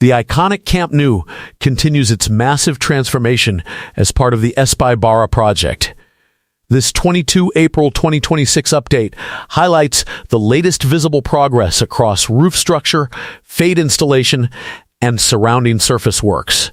The iconic Camp Nou continues its massive transformation as part of the Espai Barça project. This 22 April 2026 update highlights the latest visible progress across roof structure, fade installation, and surrounding surface works.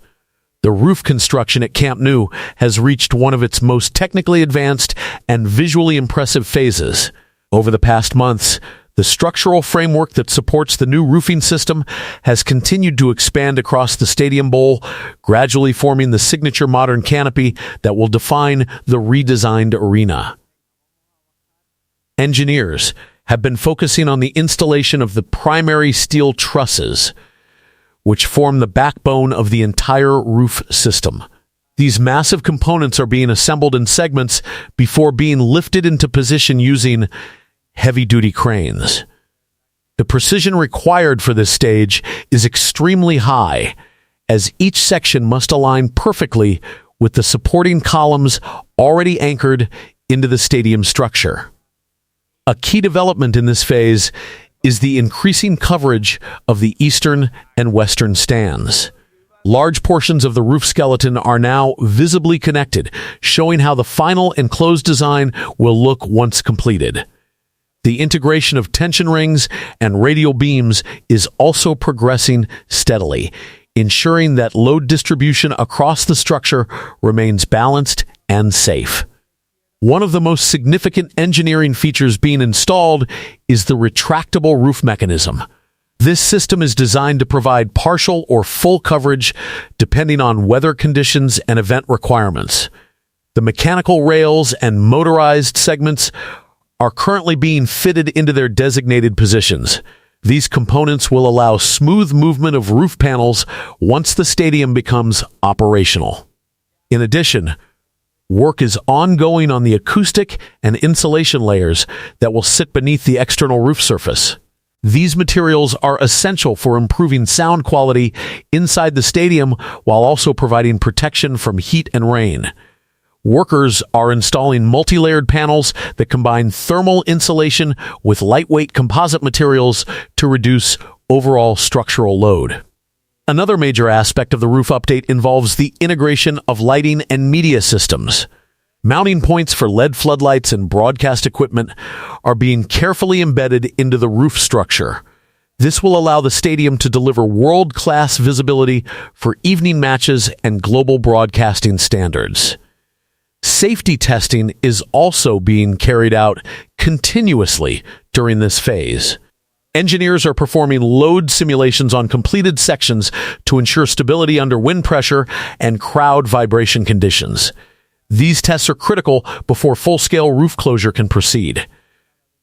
The roof construction at Camp Nou has reached one of its most technically advanced and visually impressive phases. Over the past months, the structural framework that supports the new roofing system has continued to expand across the stadium bowl, gradually forming the signature modern canopy that will define the redesigned arena. Engineers have been focusing on the installation of the primary steel trusses, which form the backbone of the entire roof system. These massive components are being assembled in segments before being lifted into position using heavy-duty cranes. The precision required for this stage is extremely high, as each section must align perfectly with the supporting columns already anchored into the stadium structure. A key development in this phase is the increasing coverage of the eastern and western stands. Large portions of the roof skeleton are now visibly connected, showing how the final enclosed design will look once completed. The integration of tension rings and radial beams is also progressing steadily, ensuring that load distribution across the structure remains balanced and safe. One of the most significant engineering features being installed is the retractable roof mechanism. This system is designed to provide partial or full coverage depending on weather conditions and event requirements. The mechanical rails and motorized segments are currently being fitted into their designated positions. These components will allow smooth movement of roof panels once the stadium becomes operational. In addition, work is ongoing on the acoustic and insulation layers that will sit beneath the external roof surface. These materials are essential for improving sound quality inside the stadium while also providing protection from heat and rain. Workers are installing multi-layered panels that combine thermal insulation with lightweight composite materials to reduce overall structural load. Another major aspect of the roof update involves the integration of lighting and media systems. Mounting points for LED floodlights and broadcast equipment are being carefully embedded into the roof structure. This will allow the stadium to deliver world-class visibility for evening matches and global broadcasting standards. Safety testing is also being carried out continuously during this phase. Engineers are performing load simulations on completed sections to ensure stability under wind pressure and crowd vibration conditions. These tests are critical before full-scale roof closure can proceed.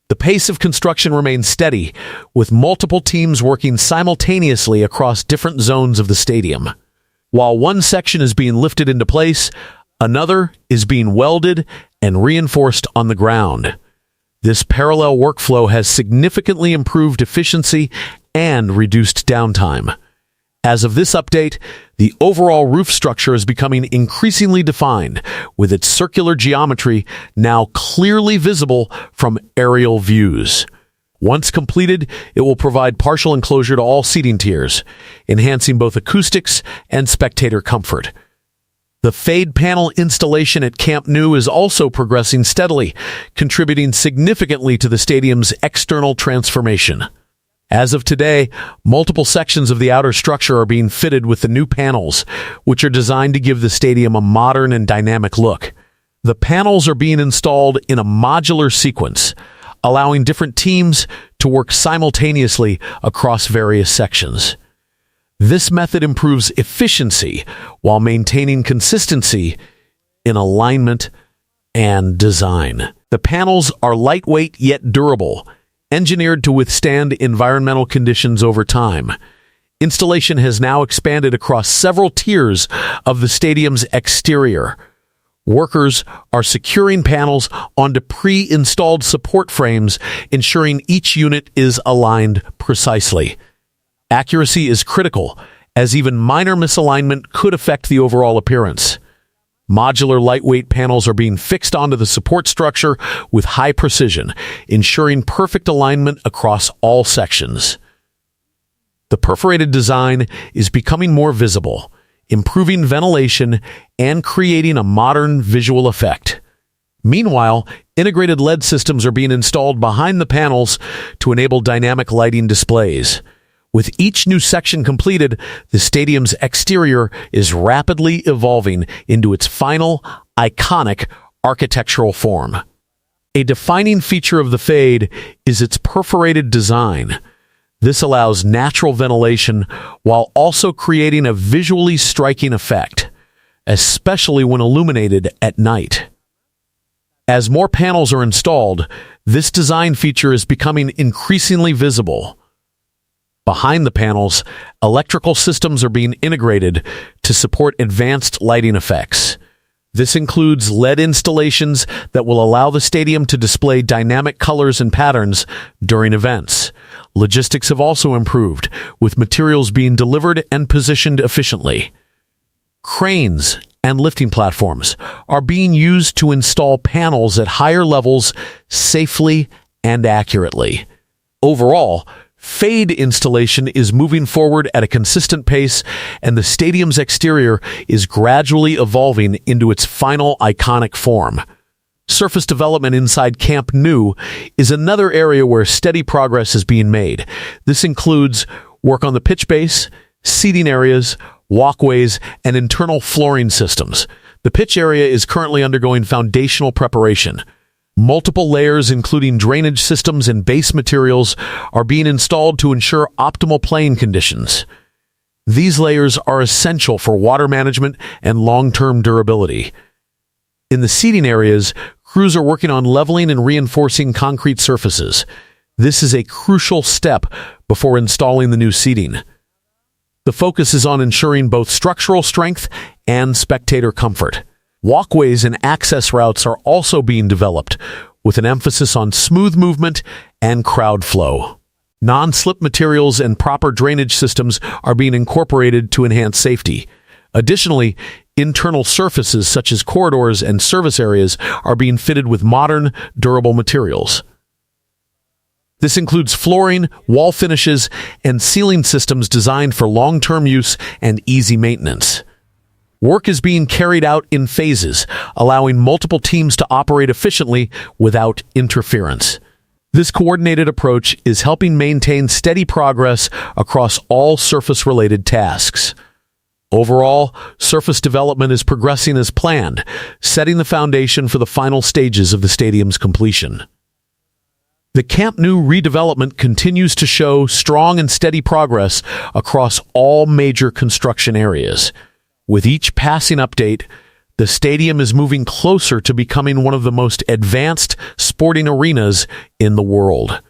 The pace of construction remains steady, with multiple teams working simultaneously across different zones of the stadium. While one section is being lifted into place, another is being welded and reinforced on the ground. This parallel workflow has significantly improved efficiency and reduced downtime. As of this update, the overall roof structure is becoming increasingly defined, with its circular geometry now clearly visible from aerial views. Once completed, it will provide partial enclosure to all seating tiers, enhancing both acoustics and spectator comfort. The fade panel installation at Camp Nou is also progressing steadily, contributing significantly to the stadium's external transformation. As of today, multiple sections of the outer structure are being fitted with the new panels, which are designed to give the stadium a modern and dynamic look. The panels are being installed in a modular sequence, allowing different teams to work simultaneously across various sections. This method improves efficiency while maintaining consistency in alignment and design. The panels are lightweight yet durable, engineered to withstand environmental conditions over time. Installation has now expanded across several tiers of the stadium's exterior. Workers are securing panels onto pre-installed support frames, ensuring each unit is aligned precisely. Accuracy is critical, as even minor misalignment could affect the overall appearance. Modular lightweight panels are being fixed onto the support structure with high precision, ensuring perfect alignment across all sections. The perforated design is becoming more visible, improving ventilation and creating a modern visual effect. Meanwhile, integrated LED systems are being installed behind the panels to enable dynamic lighting displays. With each new section completed, the stadium's exterior is rapidly evolving into its final, iconic architectural form. A defining feature of the Fade is its perforated design. This allows natural ventilation while also creating a visually striking effect, especially when illuminated at night. As more panels are installed, this design feature is becoming increasingly visible. Behind the panels, electrical systems are being integrated to support advanced lighting effects. This includes LED installations that will allow the stadium to display dynamic colors and patterns during events. Logistics have also improved, with materials being delivered and positioned efficiently. Cranes and lifting platforms are being used to install panels at higher levels safely and accurately. Overall, Fade installation is moving forward at a consistent pace, and the stadium's exterior is gradually evolving into its final iconic form. Surface development inside Camp Nou is another area where steady progress is being made. This includes work on the pitch base, seating areas, walkways, and internal flooring systems. The pitch area is currently undergoing foundational preparation. Multiple layers, including drainage systems and base materials, are being installed to ensure optimal playing conditions. These layers are essential for water management and long-term durability. In the seating areas, crews are working on leveling and reinforcing concrete surfaces. This is a crucial step before installing the new seating. The focus is on ensuring both structural strength and spectator comfort. Walkways and access routes are also being developed, with an emphasis on smooth movement and crowd flow. Non-slip materials and proper drainage systems are being incorporated to enhance safety. Additionally, internal surfaces such as corridors and service areas are being fitted with modern, durable materials. This includes flooring, wall finishes, and ceiling systems designed for long-term use and easy maintenance. Work is being carried out in phases, allowing multiple teams to operate efficiently without interference. This coordinated approach is helping maintain steady progress across all surface-related tasks. Overall, surface development is progressing as planned, setting the foundation for the final stages of the stadium's completion. The Camp Nou redevelopment continues to show strong and steady progress across all major construction areas. With each passing update, the stadium is moving closer to becoming one of the most advanced sporting arenas in the world.